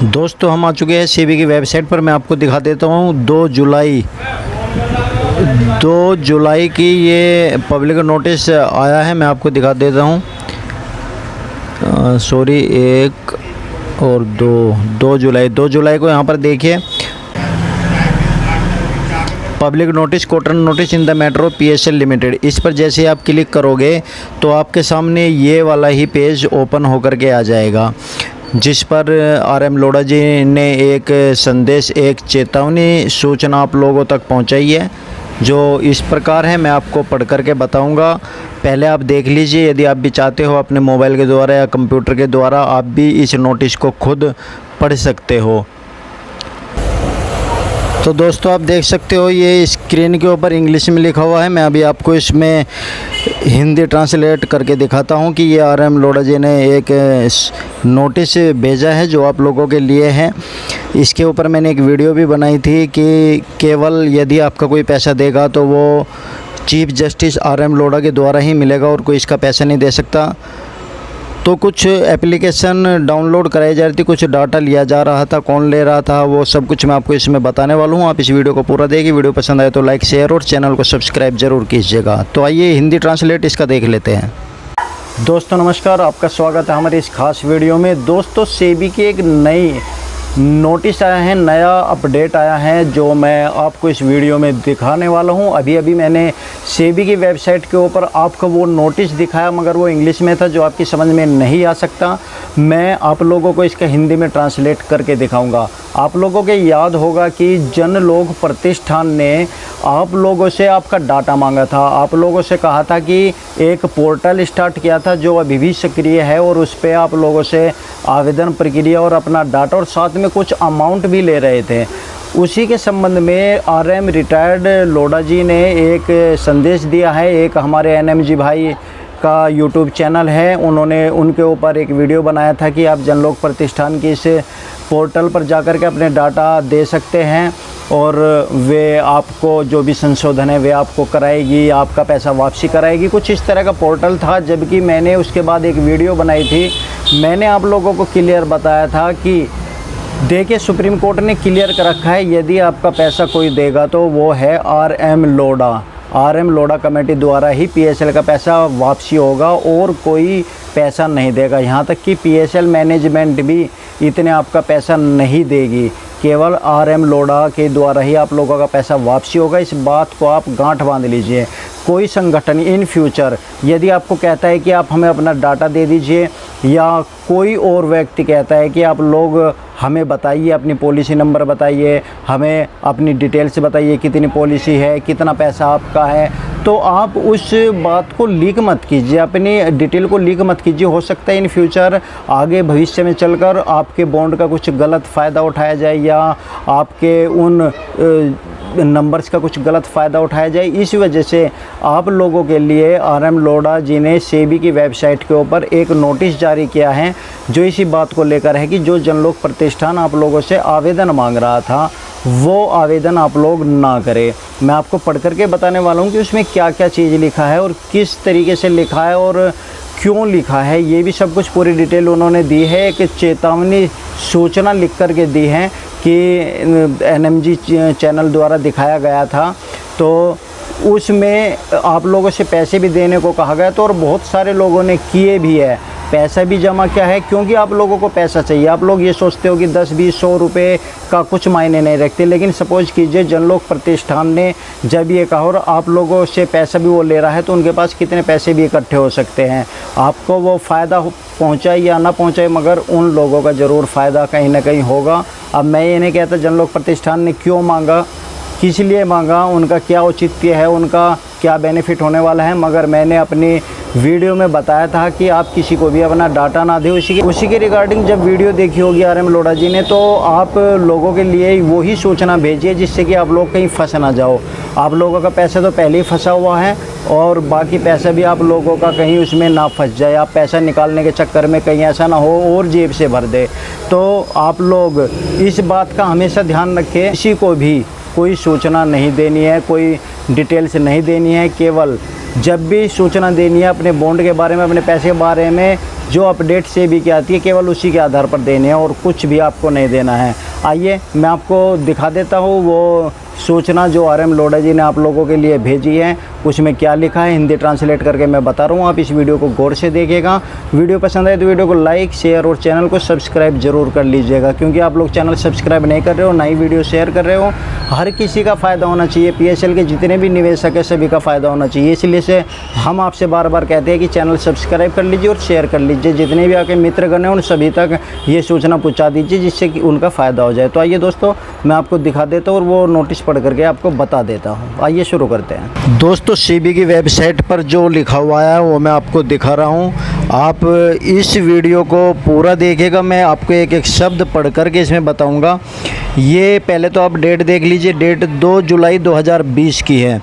दोस्तों हम आ चुके हैं सेबी की वेबसाइट पर। मैं आपको दिखा देता हूँ 2 जुलाई की ये पब्लिक नोटिस आया है। मैं आपको दिखा देता हूँ। सॉरी 1 और 2 जुलाई को यहाँ पर देखिए, public notice cotton notice in the matter of PSL limited. इस पर जैसे आप क्लिक करोगे तो आपके सामने ये वाला ही पेज ओपन होकर के आ जाएगा, जिस पर RM लोढ़ा जी ने एक संदेश, एक चेतावनी सूचना आप लोगों तक पहुंचाई है, जो इस प्रकार है। मैं आपको पढ़ करके बताऊंगा। पहले आप देख लीजिए, यदि आप भी चाहते हो अपने मोबाइल के द्वारा या कंप्यूटर के द्वारा आप भी इस नोटिस को खुद पढ़ सकते हो। तो दोस्तों आप देख सकते हो ये स्क्रीन के ऊपर इंग्लिश में लिखा हुआ है। मैं अभी आपको इसमें हिंदी ट्रांसलेट करके दिखाता हूँ कि ये RM लोढ़ा जी ने एक नोटिस भेजा है जो आप लोगों के लिए है। इसके ऊपर मैंने एक वीडियो भी बनाई थी कि केवल यदि आपका कोई पैसा देगा तो वो चीफ जस्टिस RM लोढ़ा के द्वारा ही मिलेगा और कोई इसका पैसा नहीं दे सकता। तो कुछ एप्लीकेशन डाउनलोड कराई जा रही थी, कुछ डाटा लिया जा रहा था, कौन ले रहा था, वो सब कुछ मैं आपको इसमें बताने वाला हूँ। आप इस वीडियो को पूरा देखिए। वीडियो पसंद आए तो लाइक शेयर और चैनल को सब्सक्राइब जरूर कीजिएगा। तो आइए हिंदी ट्रांसलेट इसका देख लेते हैं। दोस्तों नमस्कार, आपका स्वागत है हमारी इस खास वीडियो में। दोस्तों सेबी की एक नई नोटिस आया है, नया अपडेट आया है जो मैं आपको इस वीडियो में दिखाने वाला हूं। अभी मैंने सेबी की वेबसाइट के ऊपर आपको वो नोटिस दिखाया, मगर वो इंग्लिश में था जो आपकी समझ में नहीं आ सकता। मैं आप लोगों को इसका हिंदी में ट्रांसलेट करके दिखाऊंगा। आप लोगों के याद होगा कि जन लोक प्रतिष्ठान ने आप लोगों से आपका डाटा मांगा था। आप लोगों से कहा था कि एक पोर्टल स्टार्ट किया था जो अभी भी सक्रिय है और उस पर आप लोगों से आवेदन प्रक्रिया और अपना डाटा और साथ में कुछ अमाउंट भी ले रहे थे। उसी के संबंध में RM रिटायर्ड लोढ़ा जी ने एक संदेश दिया है। एक हमारे NMG भाई का YouTube चैनल है, उन्होंने उनके ऊपर एक वीडियो बनाया था कि आप जनलोक प्रतिष्ठान की इस पोर्टल पर जाकर के अपने डाटा दे सकते हैं और वे आपको जो भी संशोधन है वे आपको कराएगी, आपका पैसा वापसी कराएगी। कुछ इस तरह का पोर्टल था। जबकि मैंने उसके बाद एक वीडियो बनाई थी, मैंने आप लोगों को क्लियर बताया था कि देखिए सुप्रीम कोर्ट ने क्लियर कर रखा है, यदि आपका पैसा कोई देगा तो वो है RM लोढ़ा कमेटी द्वारा ही PSL का पैसा वापसी होगा और कोई पैसा नहीं देगा। यहाँ तक कि PSL मैनेजमेंट भी इतने आपका पैसा नहीं देगी, केवल RM लोढ़ा के द्वारा ही आप लोगों का पैसा वापसी होगा। इस बात को आप गांठ बांध लीजिए। कोई संगठन इन फ्यूचर यदि आपको कहता है कि आप हमें अपना डाटा दे दीजिए, या कोई और व्यक्ति कहता है कि आप लोग हमें बताइए, अपनी पॉलिसी नंबर बताइए, हमें अपनी डिटेल्स बताइए, कितनी पॉलिसी है, कितना पैसा आपका है, तो आप उस बात को लीक मत कीजिए, अपनी डिटेल को लीक मत कीजिए। हो सकता है इन फ्यूचर आगे भविष्य में चलकर आपके बॉन्ड का कुछ गलत फ़ायदा उठाया जाए या आपके उन नंबर्स का कुछ गलत फ़ायदा उठाया जाए। इस वजह से आप लोगों के लिए RM लोढ़ा जी ने सेबी की वेबसाइट के ऊपर एक नोटिस जारी किया है जो इसी बात को लेकर है कि जो जनलोक प्रतिष्ठान आप लोगों से आवेदन मांग रहा था वो आवेदन आप लोग ना करें। मैं आपको पढ़ करके बताने वाला हूँ कि उसमें क्या क्या चीज़ लिखा है और किस तरीके से लिखा है और क्यों लिखा है, ये भी सब कुछ पूरी डिटेल उन्होंने दी है। एक चेतावनी सूचना लिख करके दी है कि NMG चैनल द्वारा दिखाया गया था, तो उसमें आप लोगों से पैसे भी देने को कहा गया था और बहुत सारे लोगों ने किए भी है, पैसा भी जमा किया है, क्योंकि आप लोगों को पैसा चाहिए। आप लोग ये सोचते हो कि 10-20-100 रुपये का कुछ मायने नहीं रखते, लेकिन सपोज़ कीजिए जनलोक प्रतिष्ठान ने जब ये कहा और आप लोगों से पैसा भी वो ले रहा है तो उनके पास कितने पैसे भी इकट्ठे हो सकते हैं। आपको वो फ़ायदा पहुँचाए या ना पहुँचाए, मगर उन लोगों का ज़रूर फ़ायदा कहीं ना कहीं होगा। अब मैं ये नहीं कहता जनलोक प्रतिष्ठान ने क्यों मांगा, किस लिए मांगा, उनका क्या औचित्य है, उनका क्या बेनिफिट होने वाला है, मगर मैंने अपनी वीडियो में बताया था कि आप किसी को भी अपना डाटा ना दें। उसी के रिगार्डिंग जब वीडियो देखी होगी RM लोढ़ा जी ने, तो आप लोगों के लिए वही सूचना भेजिए जिससे कि आप लोग कहीं फंस ना जाओ। आप लोगों का पैसा तो पहले ही फंसा हुआ है और बाकी पैसा भी आप लोगों का कहीं उसमें ना फंस जाए, आप पैसा निकालने के चक्कर में कहीं ऐसा ना हो और जेब से भर दे। तो आप लोग इस बात का हमेशा ध्यान रखें, किसी को भी कोई सूचना नहीं देनी है, कोई डिटेल्स नहीं देनी है। केवल जब भी सूचना देनी है अपने बॉन्ड के बारे में, अपने पैसे के बारे में, जो अपडेट से भी क्या आती है केवल उसी के आधार पर देने हैं और कुछ भी आपको नहीं देना है। आइए मैं आपको दिखा देता हूँ वो सूचना जो RM लोढ़ा जी ने आप लोगों के लिए भेजी है, उसमें क्या लिखा है हिंदी ट्रांसलेट करके मैं बता रहा हूँ। आप इस वीडियो को गौर से देखिएगा। वीडियो पसंद आए तो वीडियो को लाइक शेयर और चैनल को सब्सक्राइब जरूर कर लीजिएगा, क्योंकि आप लोग चैनल सब्सक्राइब नहीं कर रहे हो ना ही वीडियो शेयर कर रहे हो। हर किसी का फ़ायदा होना चाहिए, PSL के जितने भी निवेशक है सभी का फ़ायदा होना चाहिए। इसलिए से हम आपसे बार बार कहते हैं कि चैनल सब्सक्राइब कर लीजिए और शेयर कर लीजिए। जितने भी आपके मित्रगण हैं उन सभी तक ये सूचना पहुँचा दीजिए जिससे कि उनका फ़ायदा हो जाए। तो आइए दोस्तों मैं आपको दिखा देता हूँ और वो नोटिस पढ़ करके आपको बता देता हूँ। आइए शुरू करते हैं। दोस्तों CB की वेबसाइट पर जो लिखा हुआ है वो मैं आपको दिखा रहा हूँ। आप इस वीडियो को पूरा देखिएगा, मैं आपको एक एक शब्द पढ़ करके इसमें बताऊँगा। ये पहले तो आप डेट देख लीजिए, डेट 2 जुलाई 2020 की है।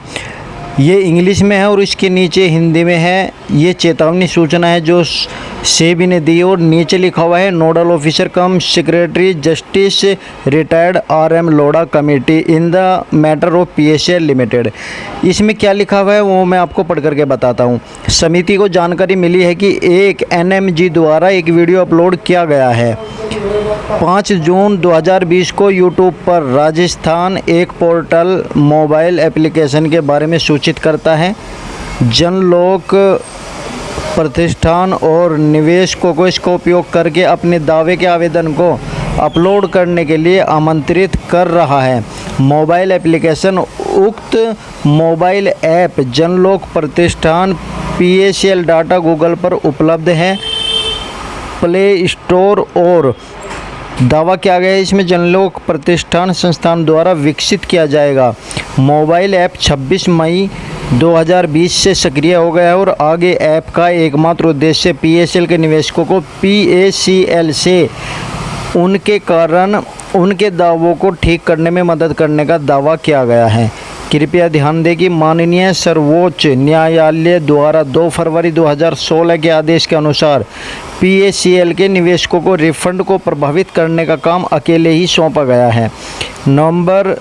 ये इंग्लिश में है और इसके नीचे हिंदी में है। ये चेतावनी सूचना है जो सेबी ने दी और नीचे लिखा हुआ है nodal officer cum secretary justice retired RM Lodha committee in the matter of PSL limited. इसमें क्या लिखा हुआ है वो मैं आपको पढ़ करके बताता हूँ। समिति को जानकारी मिली है कि एक NMG द्वारा एक वीडियो अपलोड किया गया है 5 जून 2020 को यूट्यूब पर। राजस्थान एक पोर्टल मोबाइल एप्लीकेशन के बारे में सूचित करता है। जनलोक प्रतिष्ठान और निवेशकों को इसका उपयोग करके अपने दावे के आवेदन को अपलोड करने के लिए आमंत्रित कर रहा है। मोबाइल एप्लीकेशन उक्त मोबाइल ऐप जनलोक प्रतिष्ठान PSL डाटा गूगल पर उपलब्ध है। प्ले स्टोर और दावा किया गया है इसमें जनलोक प्रतिष्ठान संस्थान द्वारा विकसित किया जाएगा। मोबाइल ऐप 26 मई 2020 से सक्रिय हो गया है और आगे ऐप का एकमात्र उद्देश्य PSL के निवेशकों को PACL से उनके दावों को ठीक करने में मदद करने का दावा किया गया है। कृपया ध्यान दें कि माननीय सर्वोच्च न्यायालय द्वारा 2 फरवरी 2016 के आदेश के अनुसार PACL के निवेशकों को रिफंड को प्रभावित करने का काम अकेले ही सौंपा गया है। नंबर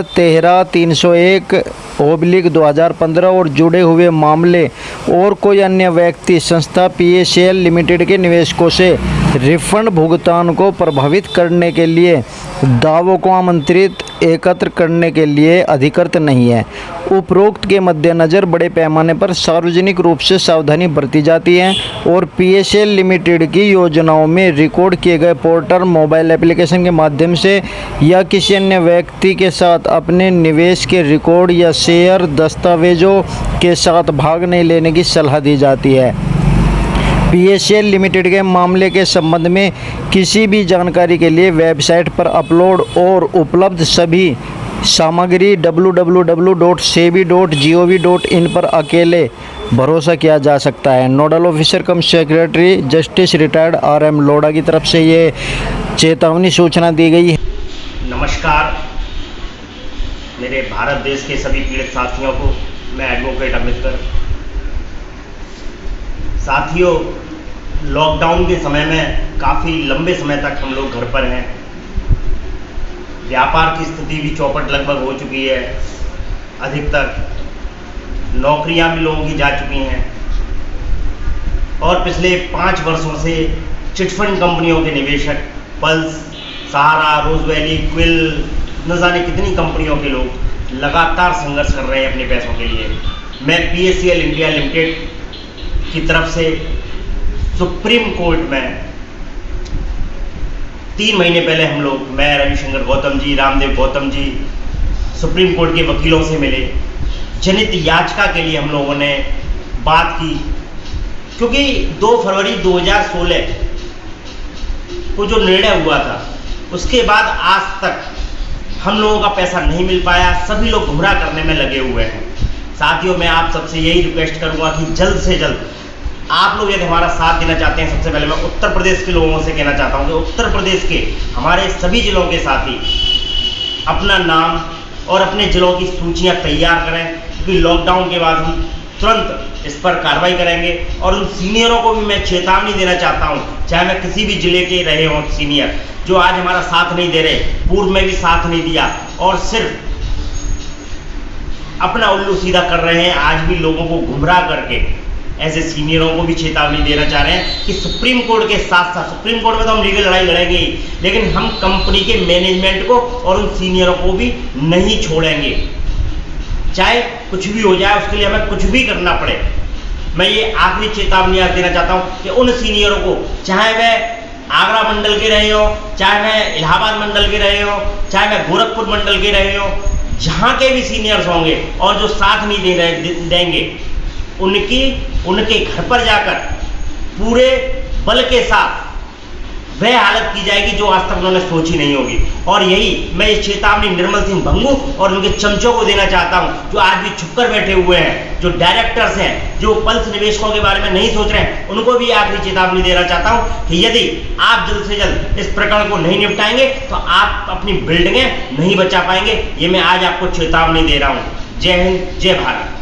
13/301/2015 और जुड़े हुए मामले और कोई अन्य व्यक्ति संस्था PACL लिमिटेड के निवेशकों से रिफंड भुगतान को प्रभावित करने के लिए दावों को आमंत्रित एकत्र करने के लिए अधिकृत नहीं है। उपरोक्त के मद्देनज़र बड़े पैमाने पर सार्वजनिक रूप से सावधानी बरती जाती है और PSL लिमिटेड की योजनाओं में रिकॉर्ड किए गए पोर्टल मोबाइल एप्लीकेशन के माध्यम से या किसी अन्य व्यक्ति के साथ अपने निवेश के रिकॉर्ड या शेयर दस्तावेजों के साथ भाग नहीं लेने की सलाह दी जाती है। PSL लिमिटेड के मामले के संबंध में किसी भी जानकारी के लिए वेबसाइट पर अपलोड और उपलब्ध सभी सामग्री www.sebi.gov.in पर अकेले भरोसा किया जा सकता है। Nodal officer cum secretary justice retired RM Lodha की तरफ से ये चेतावनी सूचना दी गई है। नमस्कार मेरे भारत देश के सभी पीड़ित साथियों को, मैं एडवोकेट अम्बेडकर। साथियों, लॉकडाउन के समय में काफ़ी लंबे समय तक हम लोग घर पर हैं। व्यापार की स्थिति भी चौपट लगभग हो चुकी है। अधिकतर नौकरियां भी लोगों की जा चुकी हैं और पिछले 5 वर्षों से चिटफंड कंपनियों के निवेशक पल्स, सहारा, रोज वैली, क्विल, न जाने कितनी कंपनियों के लोग लगातार संघर्ष कर रहे हैं अपने पैसों के लिए। मैं PSL इंडिया लिमिटेड की तरफ से सुप्रीम कोर्ट में 3 महीने पहले हम लोग, मैं रविशंकर गौतम जी, रामदेव गौतम जी, सुप्रीम कोर्ट के वकीलों से मिले। जनहित याचिका के लिए हम लोगों ने बात की, क्योंकि 2 फरवरी 2016 को जो निर्णय हुआ था उसके बाद आज तक हम लोगों का पैसा नहीं मिल पाया। सभी लोग गुमराह करने में लगे हुए हैं। साथियों, मैं आप सबसे यही रिक्वेस्ट करूंगा कि जल्द से जल्द आप लोग यदि हमारा साथ देना चाहते हैं, सबसे पहले मैं उत्तर प्रदेश के लोगों से कहना चाहता हूं कि उत्तर प्रदेश के हमारे सभी जिलों के साथी अपना नाम और अपने जिलों की सूचियां तैयार करें, क्योंकि लॉकडाउन के बाद हम तुरंत इस पर कार्रवाई करेंगे। और उन सीनियरों को भी मैं चेतावनी देना चाहता हूं, चाहे मैं किसी भी जिले के रहे हों सीनियर, जो आज हमारा साथ नहीं दे रहे, पूर्व में भी साथ नहीं दिया और सिर्फ अपना उल्लू सीधा कर रहे हैं, आज भी लोगों को गुमराह करके ऐसे सीनियरों को भी चेतावनी देना चाह रहे हैं कि सुप्रीम कोर्ट के साथ साथ, सुप्रीम कोर्ट में तो हम लीगल लड़ाई लड़ेंगे ही, लेकिन हम कंपनी के मैनेजमेंट को और उन सीनियरों को भी नहीं छोड़ेंगे, चाहे कुछ भी हो जाए, उसके लिए हमें कुछ भी करना पड़े। मैं ये आखिरी चेतावनी आज देना चाहता हूँ कि उन सीनियरों को, चाहे वह आगरा मंडल के रहे हो, चाहे वह इलाहाबाद मंडल के रहे हो, चाहे वह गोरखपुर मंडल के रहे हो, जहाँ के भी सीनियर्स होंगे और जो साथ नहीं देंगे, उनके घर पर जाकर पूरे बल के साथ वह हालत की जाएगी जो आज तक उन्होंने सोची नहीं होगी। और यही मैं ये चेतावनी निर्मल सिंह भंगू और उनके चमचों को देना चाहता हूं, जो आज भी छुपकर बैठे हुए हैं, जो डायरेक्टर्स हैं, जो पल्स निवेशकों के बारे में नहीं सोच रहे हैं, उनको भी आखिरी चेतावनी देना चाहता हूं कि यदि आप जल्द से जल्द इस प्रकरण को नहीं निपटाएंगे तो आप अपनी बिल्डिंगें नहीं बचा पाएंगे। ये मैं आज आपको चेतावनी दे रहा हूं। जय हिंद, जय भारत।